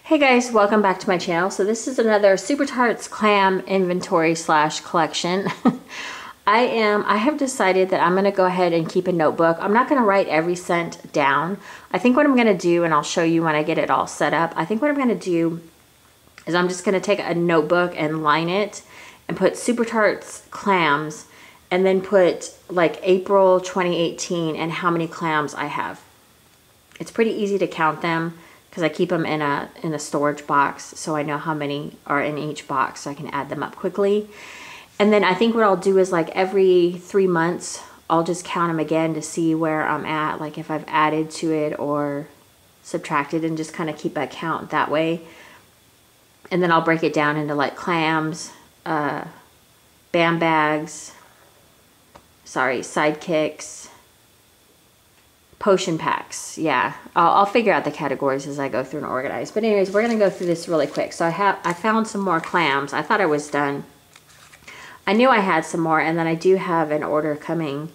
Hey guys, welcome back to my channel. So this is another Super Tarts Clam inventory slash collection. I have decided that I'm going to go ahead and keep a notebook. I'm not going to write every scent down. I think what I'm going to do, and I'll show you when I get it all set up, I think what I'm going to do is I'm just going to take a notebook and line it and put Super Tarts clams and then put like April 2018 and how many clams I have. It's pretty easy to count them because I keep them in a storage box, so I know how many are in each box so I can add them up quickly. And then I think what I'll do is like every 3 months, I'll just count them again to see where I'm at, like if I've added to it or subtracted, and just kind of keep a count that way. And then I'll break it down into like clams, bam bags, sidekicks, potion packs. Yeah, I'll figure out the categories as I go through and organize. But anyways, we're gonna go through this really quick. So I found some more clams. I thought I was done. I knew I had some more, and then I do have an order coming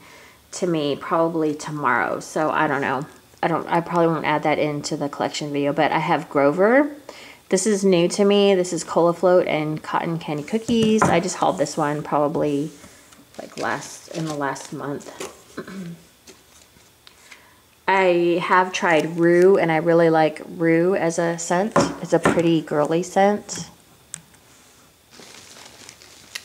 to me probably tomorrow. So I don't know. I probably won't add that into the collection video, but I have Grover. This is new to me. This is Cola Float and Cotton Candy Cookies. I just hauled this one probably like in the last month. I have tried Rue, and I really like Rue as a scent. It's a pretty girly scent.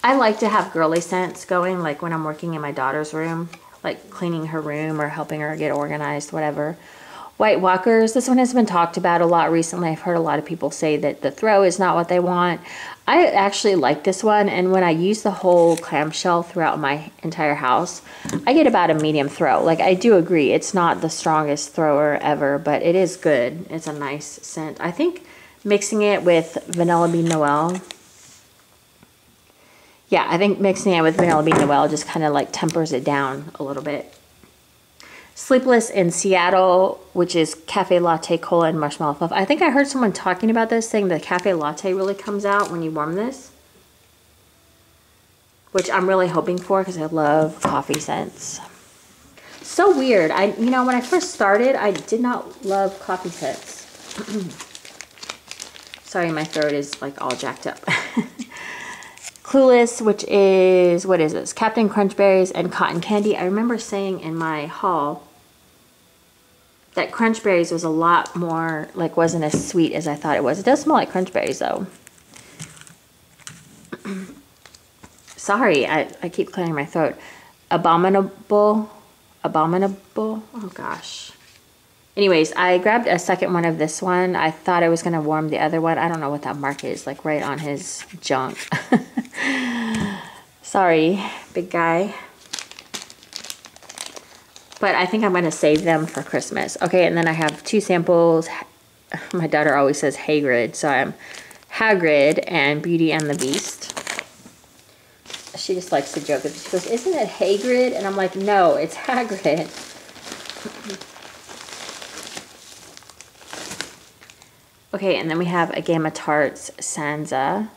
I like to have girly scents going, like when I'm working in my daughter's room, like cleaning her room or helping her get organized, whatever. White Walkers, this one has been talked about a lot recently. I've heard a lot of people say that the throw is not what they want. I actually like this one, and when I use the whole clamshell throughout my entire house, I get about a medium throw. Like, I do agree, it's not the strongest thrower ever, but it is good. It's a nice scent. I think mixing it with Vanilla Bean Noel, yeah, I think mixing it with Vanilla Bean Noel just kind of like tempers it down a little bit. Sleepless in Seattle, which is Cafe Latte, Cola, and Marshmallow Fluff. I think I heard someone talking about this, saying the Cafe Latte really comes out when you warm this, which I'm really hoping for because I love coffee scents. So weird. You know, when I first started, I did not love coffee scents. Sorry, my throat is like all jacked up. Clueless, which is, what is this? Captain Crunch Berries and Cotton Candy. I remember saying in my haul that Crunch Berries was a lot more, like, wasn't as sweet as I thought it was. It does smell like Crunch Berries, though. Sorry, I keep clearing my throat. Abominable. Oh, gosh. Anyways, I grabbed a second one of this one. I thought I was going to warm the other one. I don't know what that mark is, like right on his junk. Sorry, big guy. But I think I'm going to save them for Christmas. Okay, and then I have 2 samples. My daughter always says Hagrid, so I'm Hagrid and Beauty and the Beast. She just likes to joke with me. She goes, "Isn't it Hagrid?" And I'm like, "No, it's Hagrid." Okay, and then we have a Gamma Tarts Sansa.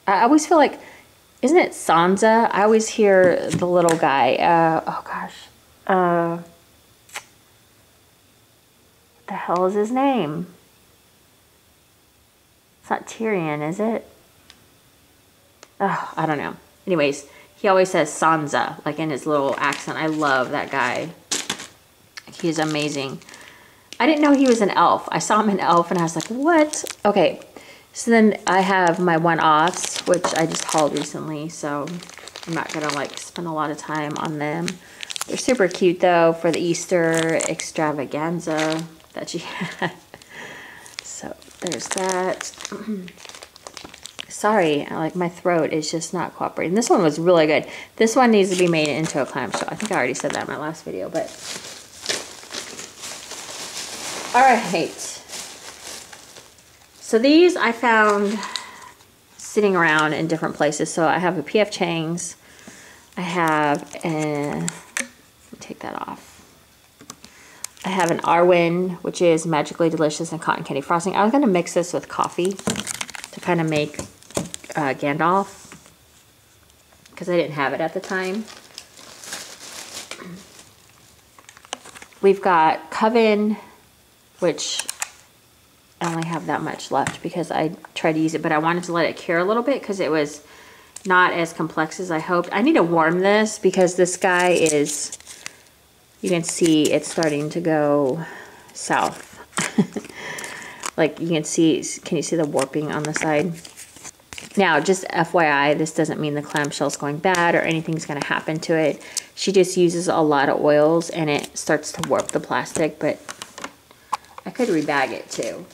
I always feel like, isn't it Sansa? I always hear the little guy. Oh gosh. What the hell is his name? It's not Tyrion, is it? Oh, I don't know. Anyways, he always says Sansa, like in his little accent. I love that guy. He's amazing. I didn't know he was an elf. I saw him in Elf and I was like, what? Okay, so then I have my one-offs, which I just hauled recently, so I'm not gonna like spend a lot of time on them. They're super cute though for the Easter extravaganza that she had. So there's that. Sorry, like my throat is just not cooperating. This one was really good. This one needs to be made into a clamshell. I think I already said that in my last video, but all right. So these I found sitting around in different places. So I have a P.F. Chang's. I have a, let me take that off. I have an Arwen, which is Magically Delicious and Cotton Candy Frosting. I was going to mix this with coffee to kind of make Gandalf, because I didn't have it at the time. We've got Coven, which I only have that much left because I tried to use it, but I wanted to let it cure a little bit because it was not as complex as I hoped. I need to warm this because this guy is, you can see it's starting to go south. Like you can see you see the warping on the side? Now, just FYI, this doesn't mean the clamshell's going bad or anything's going to happen to it. She just uses a lot of oils and it starts to warp the plastic, but I could rebag it too.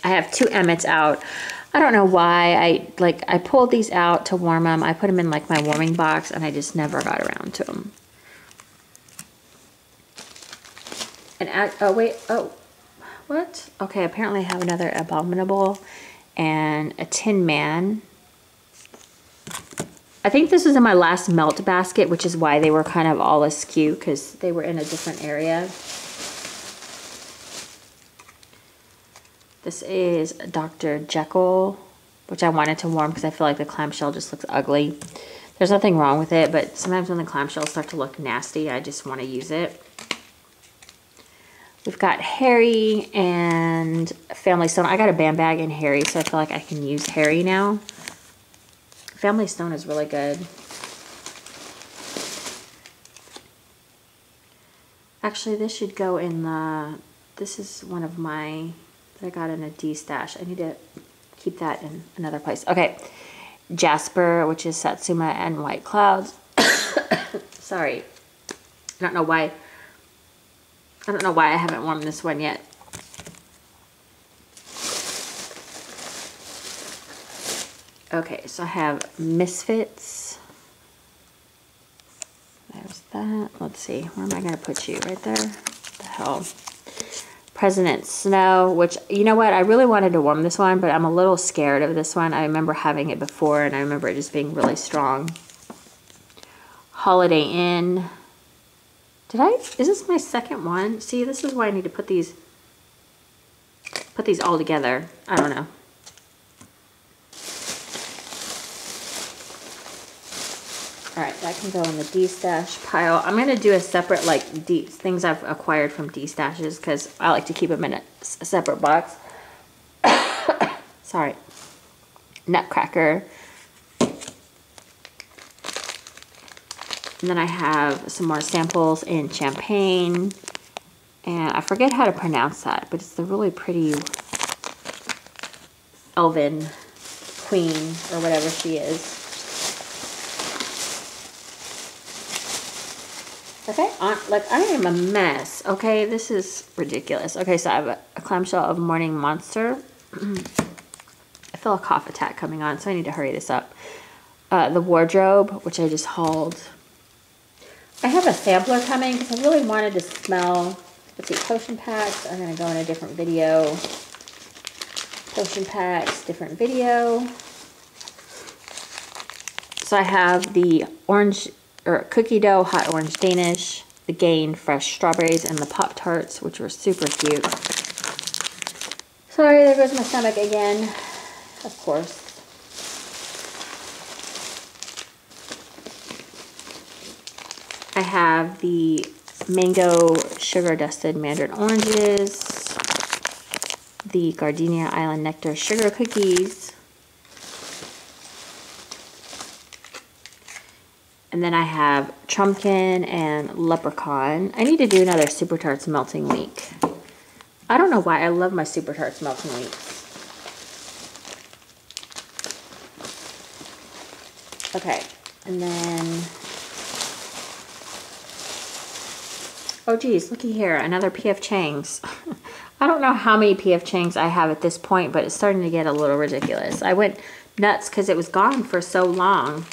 I have 2 Emmets out. I don't know why. I pulled these out to warm them. I put them in like my warming box and I just never got around to them. And what? Okay, apparently I have another Abominable and a Tin Man. I think this was in my last melt basket, which is why they were kind of all askew because they were in a different area. This is Dr. Jekyll, which I wanted to warm because I feel like the clamshell just looks ugly. There's nothing wrong with it, but sometimes when the clamshells start to look nasty, I just want to use it. We've got Harry and Family Stone. I got a Bam Bag in Harry, so I feel like I can use Harry now. Family Stone is really good. Actually, this should go in the... This is one of my... that I got in a D stash. I need to keep that in another place. Okay. Jasper, which is Satsuma and White Clouds. Sorry. I don't know why I haven't warmed this one yet. Okay, so I have Misfits. There's that. Let's see. Where am I going to put you? Right there? What the hell? President Snow, which, you know what? I really wanted to warm this one, but I'm a little scared of this one. I remember having it before, and I remember it just being really strong. Holiday Inn. Is this my second one? See, this is why I need to put these all together. I don't know. All right, that can go in the D-stash pile. I'm going to do a separate, like, things I've acquired from D-stashes because I like to keep them in a separate box. Sorry. Nutcracker. And then I have some more samples in Champagne. And I forget how to pronounce that, but it's the really pretty elven queen or whatever she is. Okay, like I am a mess. Okay, this is ridiculous. Okay, so I have a clamshell of Morning Monster. I feel a cough attack coming on, so I need to hurry this up. The Wardrobe, which I just hauled. I have a sampler coming because I really wanted to smell. Let's see, potion packs. I'm going to go in a different video. Potion packs, different video. So I have the orange or cookie dough hot orange Danish, the Gain fresh strawberries, and the Pop Tarts, which were super cute. Sorry, there goes my stomach again. Of course. I have the mango sugar dusted mandarin oranges, the Gardenia Island Nectar sugar cookies, and then I have Trumpkin and Leprechaun. I need to do another Super Tarts melting week. I don't know why I love my Super Tarts melting weeks. Okay, and then... Oh geez, looky here, another P.F. Chang's. I don't know how many P.F. Chang's I have at this point, but it's starting to get a little ridiculous. I went nuts because it was gone for so long.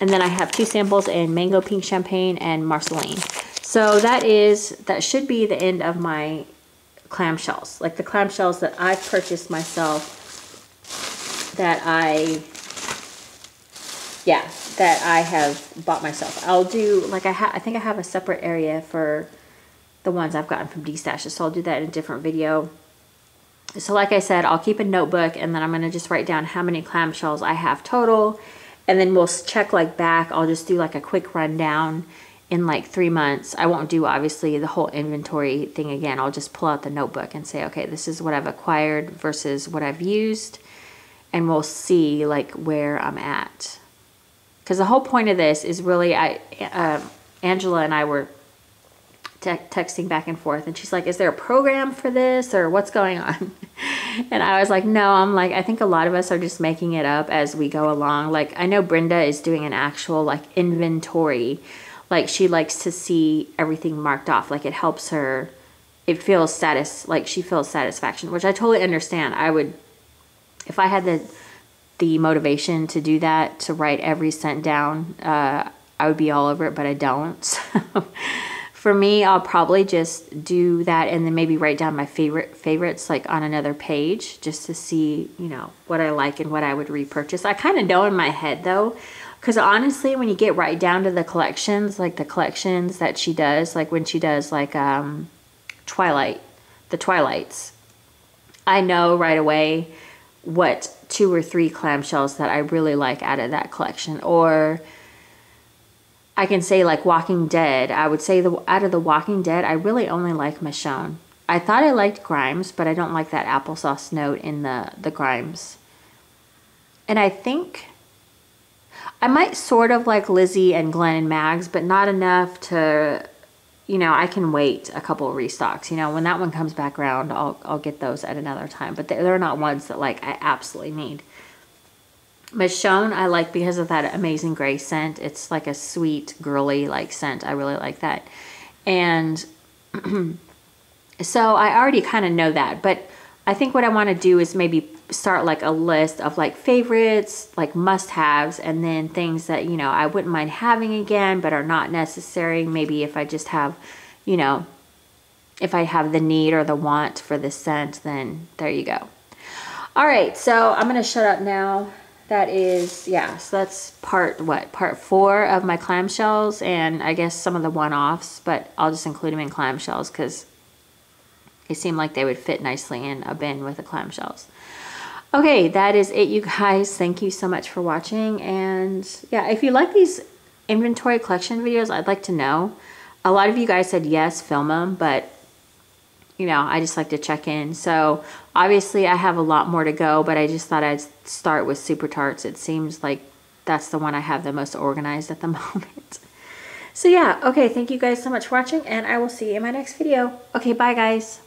And then I have 2 samples in Mango Pink Champagne and Marceline. So that should be the end of my clamshells. Like the clamshells that I've purchased myself that I have bought myself. I'll do, like I think I have a separate area for the ones I've gotten from D-stashes, so I'll do that in a different video. So like I said, I'll keep a notebook and then I'm going to just write down how many clamshells I have total, and then we'll check like back. I'll just do like a quick rundown in like 3 months. I won't do obviously the whole inventory thing again. I'll just pull out the notebook and say, okay, this is what I've acquired versus what I've used, and we'll see like where I'm at. Because the whole point of this is really, Angela and I were texting back and forth, and she's like, is there a program for this or what's going on? And I was like, no. I'm like, I think a lot of us are just making it up as we go along. Like, I know Brenda is doing an actual like inventory. Like, she likes to see everything marked off. Like, it helps her, it feels like she feels satisfaction, which I totally understand. I would, if I had the motivation to do that, to write every cent down, I would be all over it, but I don't. So for me, I'll probably just do that and then maybe write down my favorites like on another page, just to see, you know, what I like and what I would repurchase. I kind of know in my head though, because honestly, when you get right down to the collections, like the collections that she does, like when she does like the Twilights, I know right away what 2 or 3 clamshells that I really like out of that collection. Or I can say like Walking Dead. I would say out of the Walking Dead, I really only like Michonne. I thought I liked Grimes, but I don't like that applesauce note in the Grimes. And I think I might sort of like Lizzie and Glenn and Mags, but not enough to, you know, I can wait a couple of restocks. You know, when that one comes back around, I'll get those at another time. But they're not ones that like I absolutely need. Michonne I like because of that Amazing Grace scent. It's like a sweet, girly like scent. I really like that. And so I already kind of know that. But I think what I want to do is maybe start like a list of like favorites, like must-haves, and then things that, you know, I wouldn't mind having again but are not necessary. Maybe if I just have, you know, if I have the need or the want for this scent, then there you go. All right, so I'm going to shut up now. That is, yeah, so that's part 4 of my clamshells, and I guess some of the one-offs, but I'll just include them in clamshells because they seem like they would fit nicely in a bin with the clamshells. Okay, that is it, you guys. Thank you so much for watching, and yeah, if you like these inventory collection videos, I'd like to know. A lot of you guys said yes, film them, but you know, I just like to check in. So obviously I have a lot more to go, but I just thought I'd start with Super Tarts. It seems like that's the one I have the most organized at the moment. So yeah, okay, thank you guys so much for watching, and I will see you in my next video. Okay, bye guys.